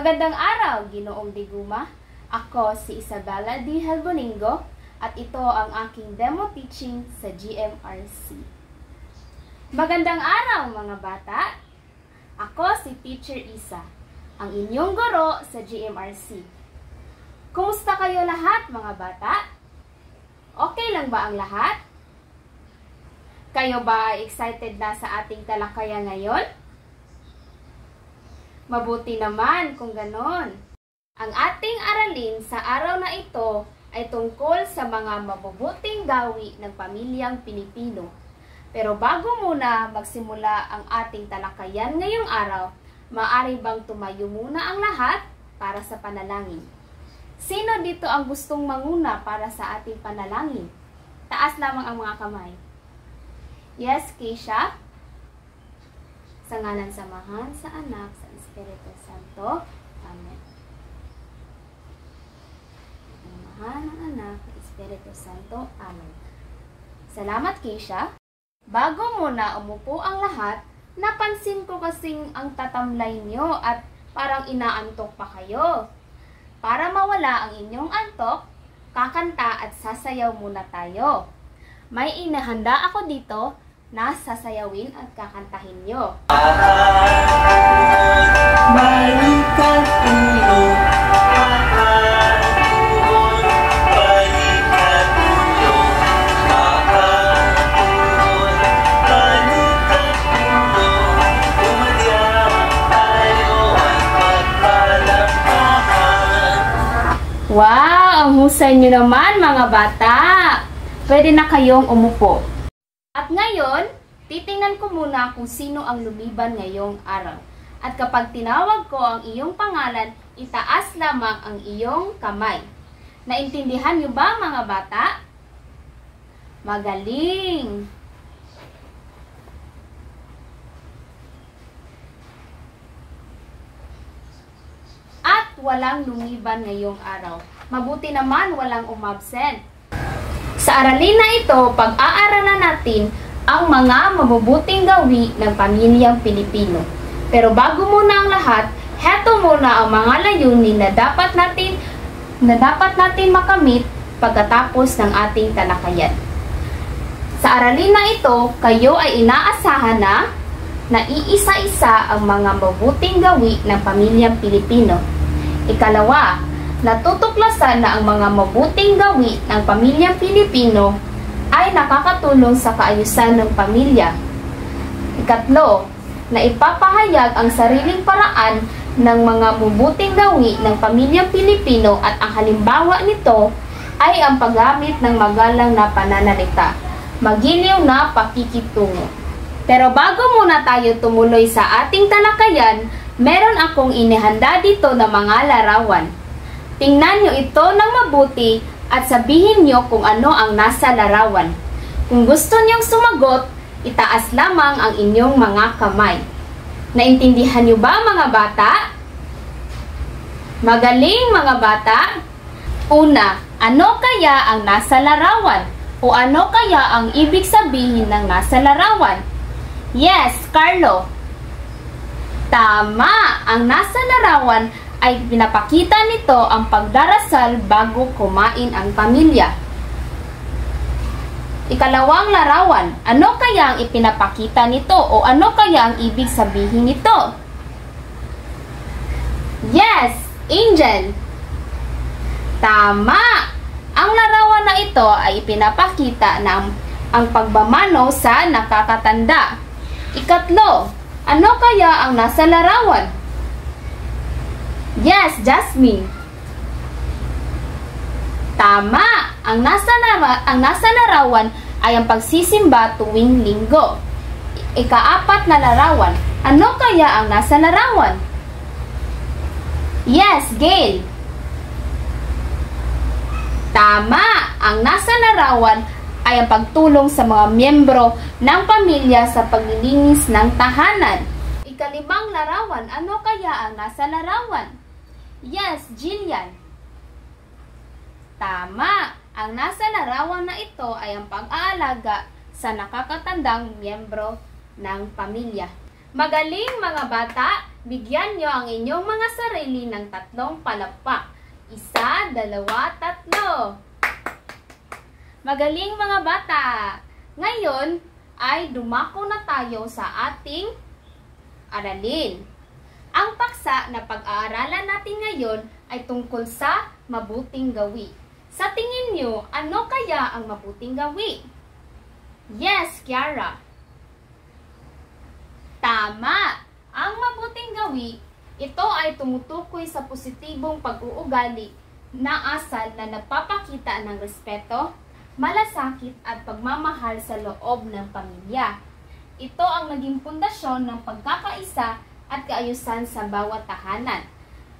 Magandang araw, Ginoong Diguma. Ako si Isabella D. Helboningo at ito ang aking demo teaching sa GMRC. Magandang araw mga bata. Ako si Teacher Isa, ang inyong guro sa GMRC. Kumusta kayo lahat mga bata? Okay lang ba ang lahat? Kayo ba excited na sa ating talakayan ngayon? Mabuti naman kung ganon. Ang ating aralin sa araw na ito ay tungkol sa mga mabubuting gawi ng pamilyang Pilipino. Pero bago muna magsimula ang ating talakayan ngayong araw, maaari bang tumayo muna ang lahat para sa panalangin? Sino dito ang gustong manguna para sa ating panalangin? Taas lamang ang mga kamay. Yes, Keisha? Sa ngalan Samahan, sa Anak, sa Espiritu Santo. Amen. Samahan ng Anak, sa Espiritu Santo. Amen. Salamat, Keisha. Bago muna umupo ang lahat, napansin ko kasing ang tatamlay nyo at parang inaantok pa kayo. Para mawala ang inyong antok, kakanta at sasayaw muna tayo. May inahanda ako dito na sasayawin at kakantahin nyo. Balikan ulo, balikan ulo, balikan ulo, umakyat tayo at magpalakpakan. Wow! Ang husay nyo naman mga bata! Pwede na kayong umupo. At ngayon, titingnan ko muna kung sino ang lumiban ngayong araw. At kapag tinawag ko ang iyong pangalan, itaas lamang ang iyong kamay. Naintindihan niyo ba mga bata? Magaling! At walang lumiban ngayong araw. Mabuti naman walang umabsent. Sa aralin na ito, pag-aaralan natin ang mga mabubuting gawi ng pamilyang Pilipino. Pero bago muna ang lahat, heto muna ang mga layunin na dapat natin makamit pagkatapos ng ating talakayan. Sa aralin na ito, kayo ay inaasahan na iisa-isa ang mga mabuting gawi ng pamilyang Pilipino. Ikalawa, natutuklasan na ang mga mabuting gawi ng pamilyang Pilipino ay nakakatulong sa kaayusan ng pamilya. Ikatlo, na ipapahayag ang sariling paraan ng mga mabuting gawi ng pamilyang Pilipino at ang halimbawa nito ay ang paggamit ng magalang na pananalita, magiliw na pakikitungo. Pero bago muna tayo tumuloy sa ating talakayan, meron akong inihanda dito na mga larawan. Tingnan nyo ito ng mabuti at sabihin nyo kung ano ang nasa larawan. Kung gusto nyong sumagot, itaas lamang ang inyong mga kamay. Naintindihan nyo ba mga bata? Magaling mga bata! Una, ano kaya ang nasa larawan? O ano kaya ang ibig sabihin ng nasa larawan? Yes, Carlo! Tama! Ang nasa larawan ay pinapakita nito ang pagdarasal bago kumain ang pamilya. Ikalawang larawan, ano kaya ang ipinapakita nito o ano kaya ang ibig sabihin nito? Yes, angel! Tama! Ang larawan na ito ay ipinapakita ng ang pagmamano sa nakakatanda. Ikatlo, ano kaya ang nasa larawan? Yes, Jasmine. Tama! Ang nasa larawan ay ang pagsisimba tuwing linggo. Ikaapat na larawan. Ano kaya ang nasa larawan? Yes, Gail. Tama! Ang nasa larawan ay ang pagtulong sa mga miyembro ng pamilya sa paglilinis ng tahanan. Ikalimang larawan. Ano kaya ang nasa larawan? Yes, Jillian. Tama! Ang nasa larawan na ito ay ang pag-aalaga sa nakakatandang miyembro ng pamilya. Magaling mga bata! Bigyan nyo ang inyong mga sarili ng 3 palakpak. 1, 2, 3. Magaling mga bata! Ngayon ay dumako na tayo sa ating aralin. Ang paksa na pag-aaralan natin ngayon ay tungkol sa mabuting gawi. Sa tingin nyo, ano kaya ang mabuting gawi? Yes, Kiara. Tama! Ang mabuting gawi, ito ay tumutukoy sa positibong pag-uugali na asal na nagpapakita ng respeto, malasakit at pagmamahal sa loob ng pamilya. Ito ang naging pundasyon ng pagkakaisa at kaayusan sa bawat tahanan.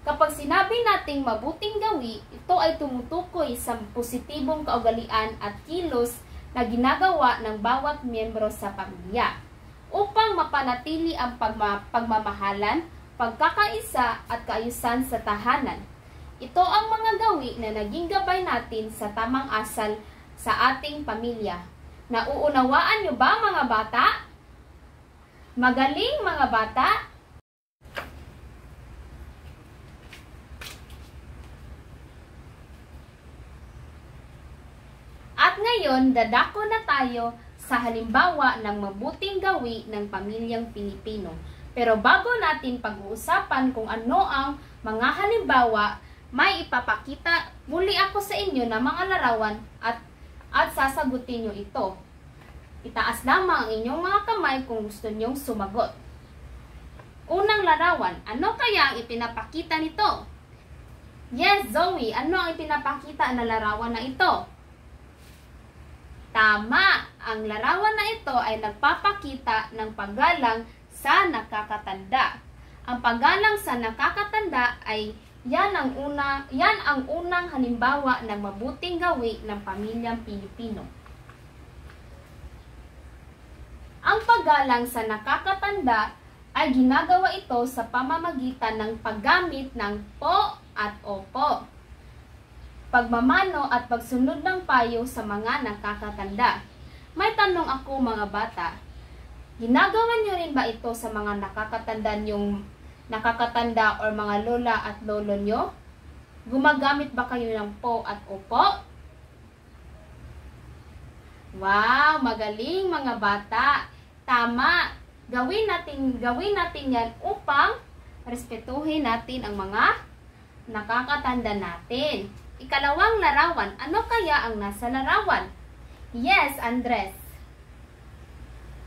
Kapag sinabi nating mabuting gawi, ito ay tumutukoy sa positibong kaugalian at kilos na ginagawa ng bawat miyembro sa pamilya upang mapanatili ang pagmamahalan, pagkakaisa at kaayusan sa tahanan. Ito ang mga gawi na naging gabay natin sa tamang asal sa ating pamilya. Nauunawaan nyo ba mga bata? Magaling mga bata! At ngayon, dadako na tayo sa halimbawa ng mabuting gawi ng pamilyang Pilipino. Pero bago natin pag-uusapan kung ano ang mga halimbawa, may ipapakita muli ako sa inyo ng mga larawan at sasagutin nyo ito. Itaas lamang ang inyong mga kamay kung gusto nyong sumagot. Unang larawan, ano kaya ang ipinapakita nito? Yes, Zoe, ano ang ipinapakita na larawan na ito? Tama! Ang larawan na ito ay nagpapakita ng paggalang sa nakakatanda. Ang paggalang sa nakakatanda ay yan ang unang halimbawa ng mabuting gawi ng pamilyang Pilipino. Ang paggalang sa nakakatanda ay ginagawa ito sa pamamagitan ng paggamit ng po at opo, pagmamano at pagsunod ng payo sa mga nakakatanda. May tanong ako mga bata, ginagawa niyo rin ba ito sa mga nakakatanda or mga lola at lolo nyo? Gumagamit ba kayo ng po at opo? Wow, magaling mga bata. Tama. Gawin natin yan upang respetuhin natin ang mga nakakatanda natin. Ikalawang larawan, ano kaya ang nasa larawan? Yes, Andres.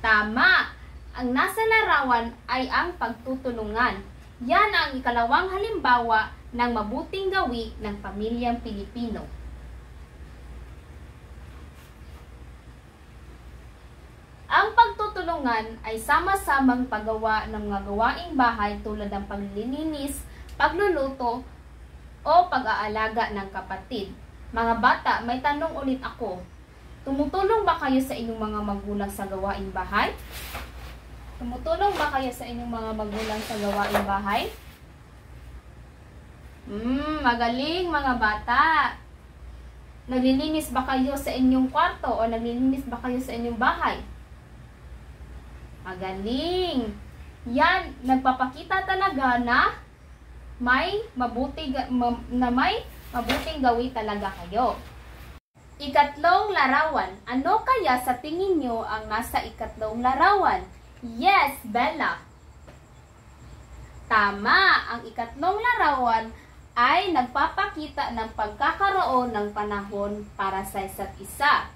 Tama. Ang nasa larawan ay ang pagtutulungan. Yan ang ikalawang halimbawa ng mabuting gawi ng pamilyang Pilipino. Ang pagtutulungan ay sama-samang paggawa ng mga gawaing bahay tulad ng paglilinis, pagluluto, o pag-aalaga ng kapatid. Mga bata, may tanong ulit ako. Tumutulong ba kayo sa inyong mga magulang sa gawaing bahay? Tumutulong ba kayo sa inyong mga magulang sa gawaing bahay? Magaling mga bata. Naglilinis ba kayo sa inyong kwarto o naglilinis ba kayo sa inyong bahay? Magaling. Yan, nagpapakita talaga na may mabuting gawi talaga kayo. Ikatlong larawan. Ano kaya sa tingin nyo ang nasa ikatlong larawan? Yes, Bella. Tama. Ang ikatlong larawan ay nagpapakita ng pagkakaroon ng panahon para sa isa't isa.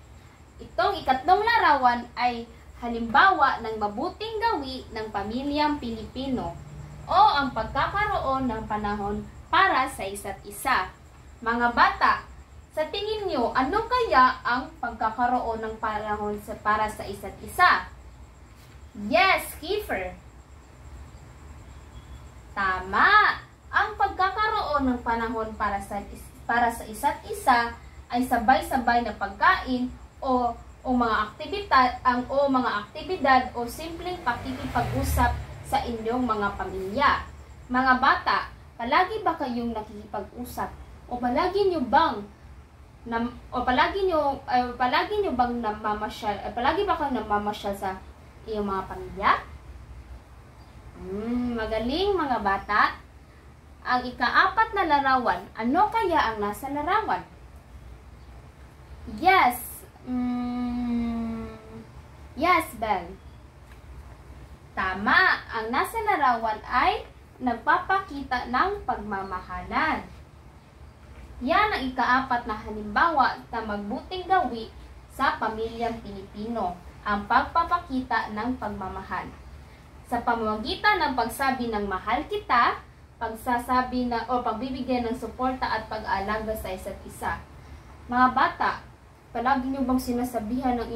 Itong ikatlong larawan ay halimbawa ng mabuting gawi ng pamilyang Pilipino o ang pagkakaroon ng panahon para sa isa't isa. Mga bata, sa tingin nyo, ano kaya ang pagkakaroon ng panahon para sa isa't isa? Yes, Kiefer. Tama. Ang pagkakaroon ng panahon para sa isa't isa ay sabay-sabay na pagkain o mga aktibidad o simpleng pakikipag-usap sa inyong mga pamilya. Mga bata, palagi ba kayong nakikipag-usap o palagi nyo bang namamasyal sa iyong mga pamilya? Magaling mga bata. Ang ika-4 na larawan, ano kaya ang nasa larawan? Yes. Yes, Belle. Tama. Ang nasa larawan ay nagpapakita ng pagmamahalan. Yan ang ika-4 na halimbawa na magbuting gawi sa pamilyang Pilipino, ang pagpapakita ng pagmamahal. Sa pamamagitan ng pagsabi ng mahal kita, pagsasabi na o pagbibigay ng suporta at pag-aalaga sa isa't isa. Mga bata, palagi niyo bang sinasabihan ng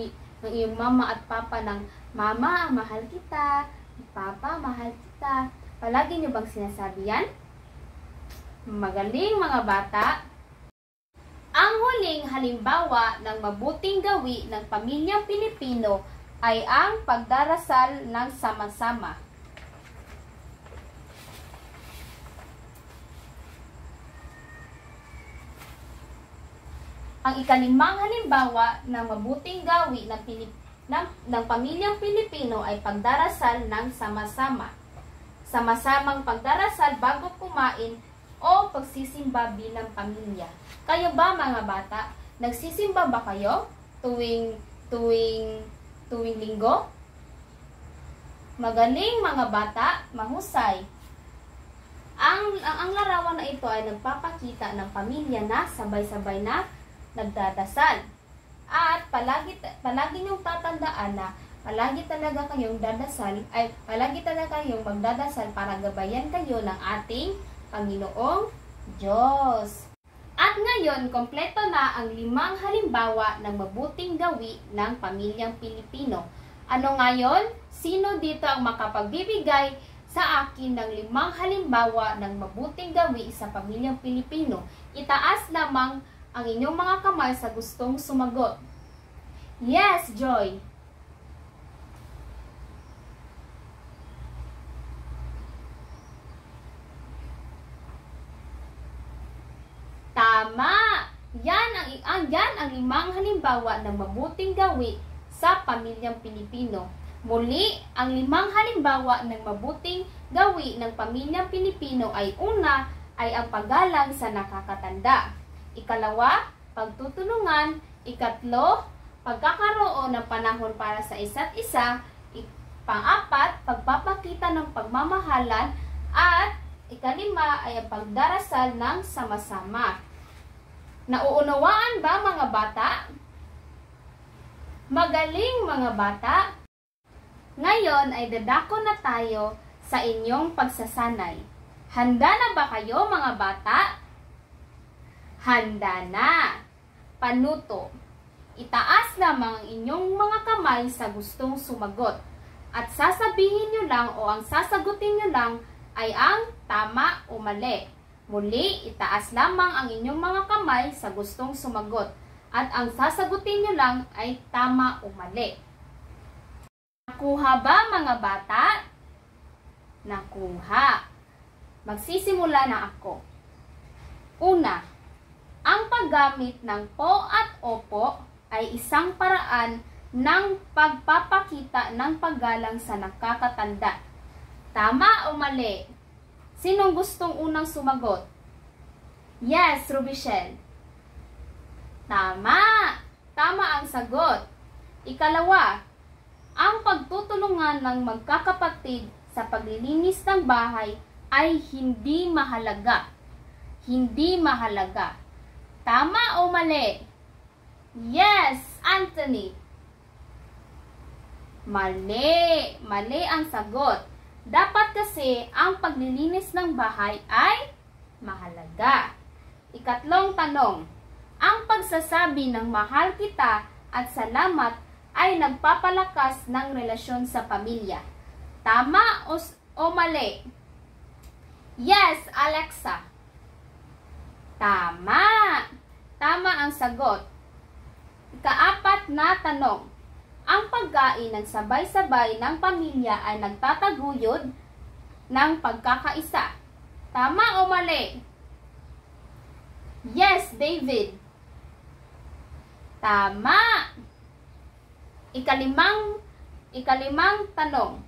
iyong mama at papa ng mama, mahal kita, papa, mahal kita? Palagi niyo bang sinasabi yan? Magaling mga bata. Ang huling halimbawa ng mabuting gawi ng pamilyang Pilipino ay ang pagdarasal ng sama-sama. Ang ika-5 halimbawa ng mabuting gawi ng pamilyang Pilipino ay pagdarasal ng sama-sama. Sama-samang pagdarasal bago kumain o pagsisimba bilang pamilya. Kayo ba mga bata? Nagsisimba ba kayo tuwing linggo? Magaling mga bata, mahusay. Ang larawan na ito ay nagpapakita ng pamilya na sabay-sabay na nagdadasal. At palagi niyong tatandaan na palagi talaga kayong magdadasal para gabayan kayo ng ating Panginoong Diyos. At ngayon, kompleto na ang 5 halimbawa ng mabuting gawi ng pamilyang Pilipino. Ano ngayon? Sino dito ang makapagbibigay sa akin ng 5 halimbawa ng mabuting gawi sa pamilyang Pilipino? Itaas lamang ang inyong mga kamay sa gustong sumagot. Yes, Joy. Tama! Yan ang 5 halimbawa ng mabuting gawi sa pamilyang Pilipino. Muli, ang 5 halimbawa ng mabuting gawi ng pamilyang Pilipino ay una ay ang paggalang sa nakakatanda. Ikalawa, pagtutulungan. Ikatlo, pagkakaroon ng panahon para sa isa't isa. Pang-4, pagpapakita ng pagmamahalan. At ikalima ay ang pagdarasal ng sama-sama. Nauunawaan ba mga bata? Magaling mga bata! Ngayon ay dadako na tayo sa inyong pagsasanay. Handa na ba kayo mga bata? Handa na! Panuto. Itaas lamang ang inyong mga kamay sa gustong sumagot. At sasabihin nyo lang o ang sasagutin nyo lang ay ang tama o mali. Muli, itaas lamang ang inyong mga kamay sa gustong sumagot. At ang sasagutin nyo lang ay tama o mali. Nakuha ba mga bata? Nakuha. Magsisimula na ako. Una, ang paggamit ng po at opo ay isang paraan ng pagpapakita ng paggalang sa nakakatanda. Tama o mali? Sinong gustong unang sumagot? Yes, Rubichel. Tama! Tama ang sagot. Ikalawa, ang pagtutulungan ng magkakapatid sa paglilinis ng bahay ay hindi mahalaga. Hindi mahalaga. Tama o mali? Yes, Anthony. Mali. Mali ang sagot. Dapat kasi ang paglilinis ng bahay ay mahalaga. Ikatlong tanong. Ang pagsasabi ng mahal kita at salamat ay nagpapalakas ng relasyon sa pamilya. Tama o mali? Yes, Alexa. Tama. Tama ang sagot. Ika-4 na tanong. Ang pagkain ng sabay-sabay ng pamilya ay nagtataguyod ng pagkakaisa. Tama o mali? Yes, David. Tama. Ikalimang tanong.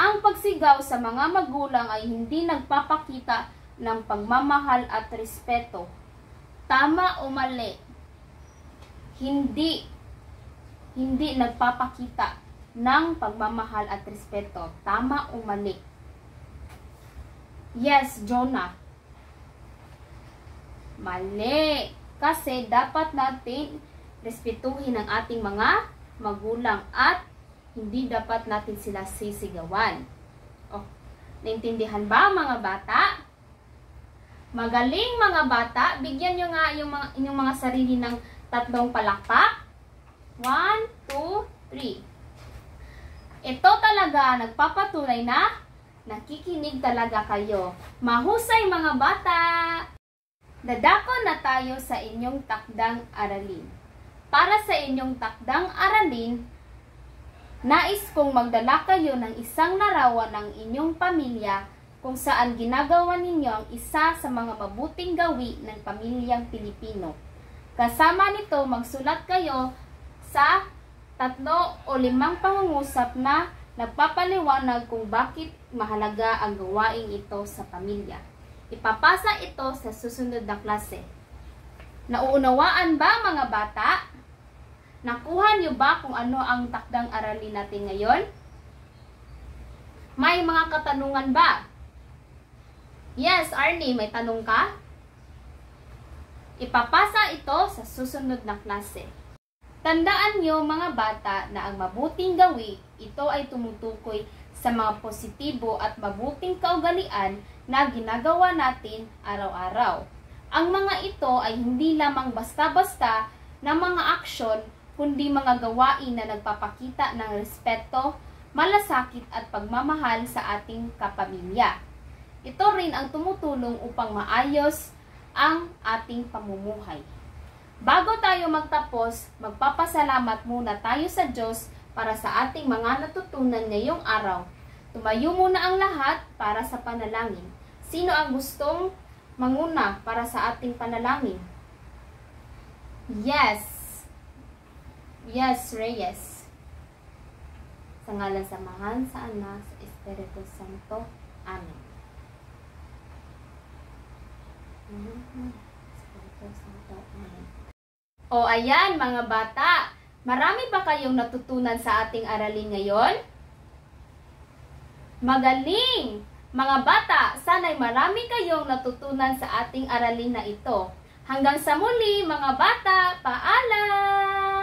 Ang pagsigaw sa mga magulang ay hindi nagpapakita ng pagmamahal at respeto. Tama o mali? Hindi nagpapakita ng pagmamahal at respeto. Tama o mali? Yes, Jonah. Mali. Kasi dapat natin respetuhin ang ating mga magulang at hindi dapat natin sila sisigawan. Oh, naintindihan ba mga bata? Magaling mga bata. Bigyan nyo nga inyong mga sarili ng 3 palakpak. 1, 2, 3. Ito talaga nagpapatunay na nakikinig talaga kayo. Mahusay mga bata! Dadako na tayo sa inyong takdang aralin. Para sa inyong takdang aralin, nais kong magdala kayo ng isang larawan ng inyong pamilya kung saan ginagawa ninyo ang isa sa mga mabuting gawi ng pamilyang Pilipino. Kasama nito, magsulat kayo sa 3 o 5 pangungusap na nagpapaliwanag kung bakit mahalaga ang gawain ito sa pamilya. Ipapasa ito sa susunod na klase. Nauunawaan ba mga bata? Nakuha niyo ba kung ano ang takdang aralin natin ngayon? May mga katanungan ba? Yes, Arnie, may tanong ka? Ipapasa ito sa susunod na klase. Tandaan niyo mga bata na ang mabuting gawi, ito ay tumutukoy sa mga positibo at mabuting kaugalian na ginagawa natin araw-araw. Ang mga ito ay hindi lamang basta-basta na mga aksyon, kundi mga gawain na nagpapakita ng respeto, malasakit at pagmamahal sa ating kapamilya. Ito rin ang tumutulong upang maayos ang ating pamumuhay. Bago tayo magtapos, magpapasalamat muna tayo sa Diyos para sa ating mga natutunan ngayong araw. Tumayo muna ang lahat para sa panalangin. Sino ang gustong manguna para sa ating panalangin? Yes. Yes, Reyes. Sa ngalan sa Mahal, sa Anak, sa Espiritu Santo. Amen. Espiritu Santo. Amen. O ayan mga bata, marami ba kayong natutunan sa ating aralin ngayon? Magaling! Mga bata, sana'y marami kayong natutunan sa ating aralin na ito. Hanggang sa muli mga bata, paalam!